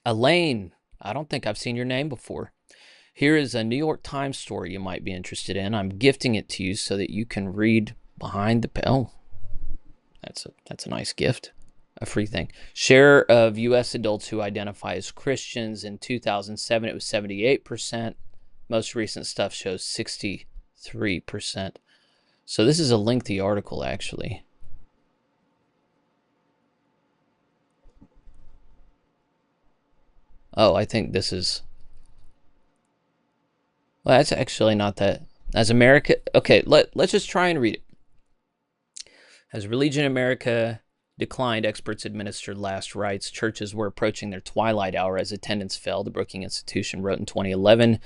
Elaine, I don't think I've seen your name before. Here is a New York Times story you might be interested in. I'm gifting it to you so that you can read behind the oh, that's a nice gift. A free thing. Share of U.S. adults who identify as Christians in 2007, it was 78%. Most recent stuff shows 63%. So this is a lengthy article, actually. Oh, I think this is... Well, that's actually not that. As America... Okay, let's just try and read it. As religion in America declined, experts administered last rites. Churches were approaching their twilight hour as attendance fell, the Brookings Institution wrote in 2011.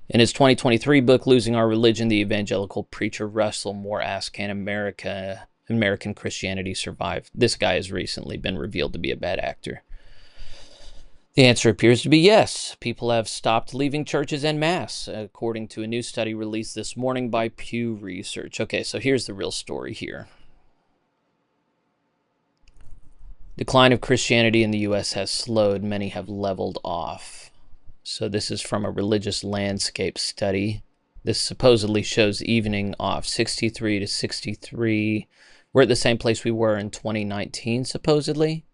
In his 2023 book, Losing Our Religion, the evangelical preacher Russell Moore asked, can American Christianity survive? This guy has recently been revealed to be a bad actor. The answer appears to be yes. People have stopped leaving churches en masse, according to a new study released this morning by Pew Research. Okay, so here's the real story here. Decline of Christianity in the U.S. has slowed. Many have leveled off. So this is from a religious landscape study. This supposedly shows evening off, 63 to 63. We're at the same place we were in 2019, supposedly.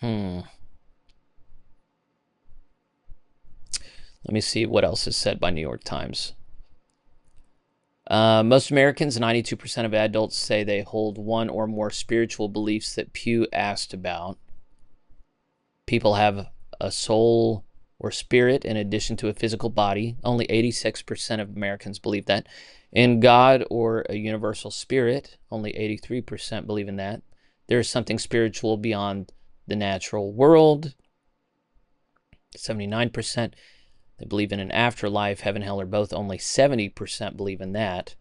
Let me see what else is said by New York Times. Most Americans, 92% of adults, say they hold one or more spiritual beliefs that Pew asked about. People have a soul or spirit in addition to a physical body. Only 86% of Americans believe that. In God or a universal spirit, only 83% believe in that. There is something spiritual beyond the natural world. 79%. They believe in an afterlife, heaven, hell, or both. Only 70% believe in that.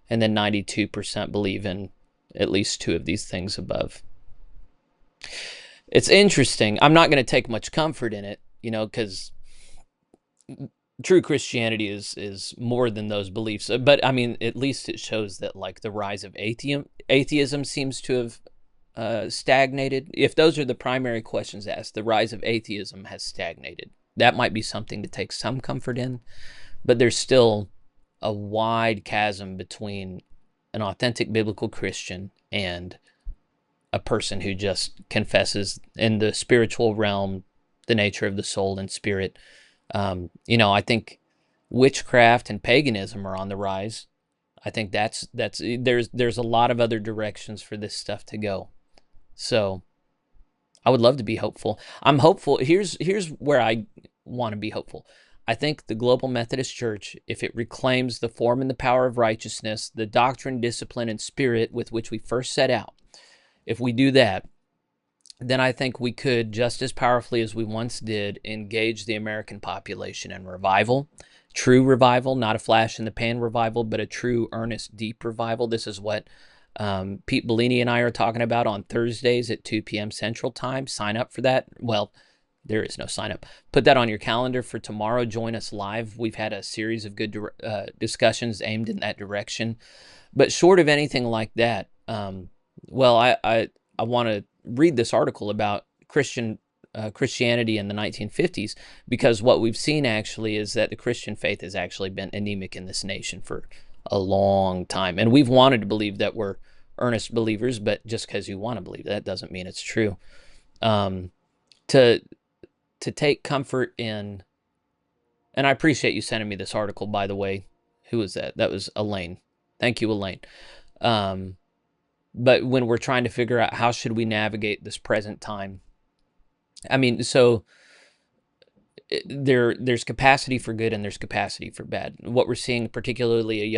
And then 92% believe in at least two of these things above. It's interesting. I'm not going to take much comfort in it, because true Christianity is more than those beliefs. But, I mean, at least it shows that, like, the rise of atheism seems to have stagnated. If those are the primary questions asked, the rise of atheism has stagnated. That might be something to take some comfort in, but there's still a wide chasm between an authentic biblical Christian and a person who just confesses in the spiritual realm the nature of the soul and spirit. I think witchcraft and paganism are on the rise. I think there's a lot of other directions for this stuff to go. So I would love to be hopeful. I'm hopeful. Here's where I want to be hopeful. I think the Global Methodist Church, if it reclaims the form and the power of righteousness, the doctrine, discipline, and spirit with which we first set out, if we do that, then I think we could, just as powerfully as we once did, engage the American population in revival. True revival, not a flash in the pan revival, but a true, earnest, deep revival. This is what Pete Bellini and I are talking about on Thursdays at 2 p.m. Central Time. Sign up for that. Well, there is no sign up. Put that on your calendar for tomorrow. Join us live. We've had a series of good discussions aimed in that direction. But short of anything like that, I want to read this article about Christianity in the 1950s, because what we've seen actually is that the Christian faith has actually been anemic in this nation for a long time. And we've wanted to believe that we're earnest believers, but just because you want to believe that doesn't mean it's true. To take comfort in, and I appreciate you sending me this article, by the way. Who was that? That was Elaine. Thank you, Elaine. But when we're trying to figure out how should we navigate this present time, I mean, so there's capacity for good and there's capacity for bad. What we're seeing, particularly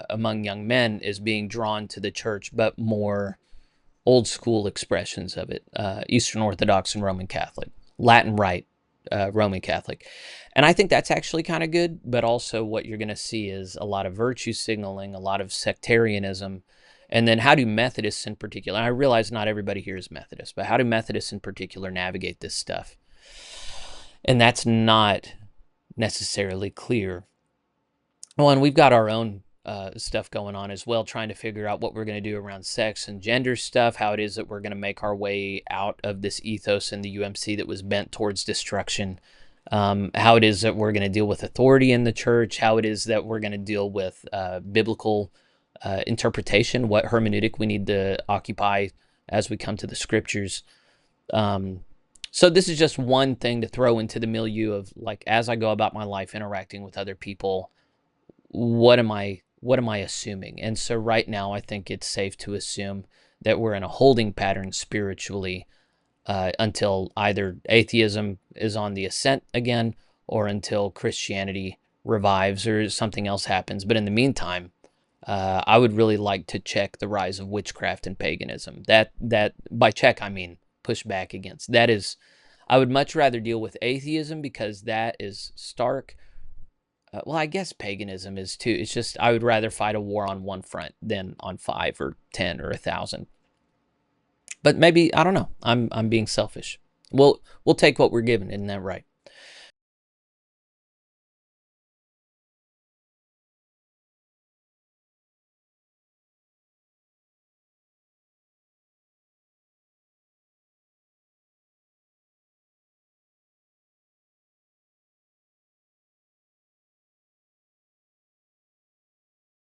among young men, is being drawn to the church, but more old school expressions of it: Eastern Orthodox and Roman Catholic, Latin Rite, Roman Catholic. And I think that's actually kind of good, but also what you're going to see is a lot of virtue signaling, a lot of sectarianism. And then how do Methodists in particular, and I realize not everybody here is Methodist, but how do Methodists in particular navigate this stuff? And that's not necessarily clear. Well, and we've got our own stuff going on as well, trying to figure out what we're going to do around sex and gender stuff, how it is that we're going to make our way out of this ethos in the UMC that was bent towards destruction, how it is that we're going to deal with authority in the church, how it is that we're going to deal with biblical interpretation, what hermeneutic we need to occupy as we come to the scriptures. So this is just one thing to throw into the milieu of, like, as I go about my life interacting with other people, what am I assuming? And so right now I think it's safe to assume that we're in a holding pattern spiritually until either atheism is on the ascent again, or until Christianity revives or something else happens. But in the meantime, I would really like to check the rise of witchcraft and paganism. That by check I mean push back against. That is, I would much rather deal with atheism because that is stark. Well, I guess paganism is too. It's just I would rather fight a war on one front than on 5 or 10 or 1,000. But maybe, I don't know. I'm being selfish. We'll take what we're given, isn't that right?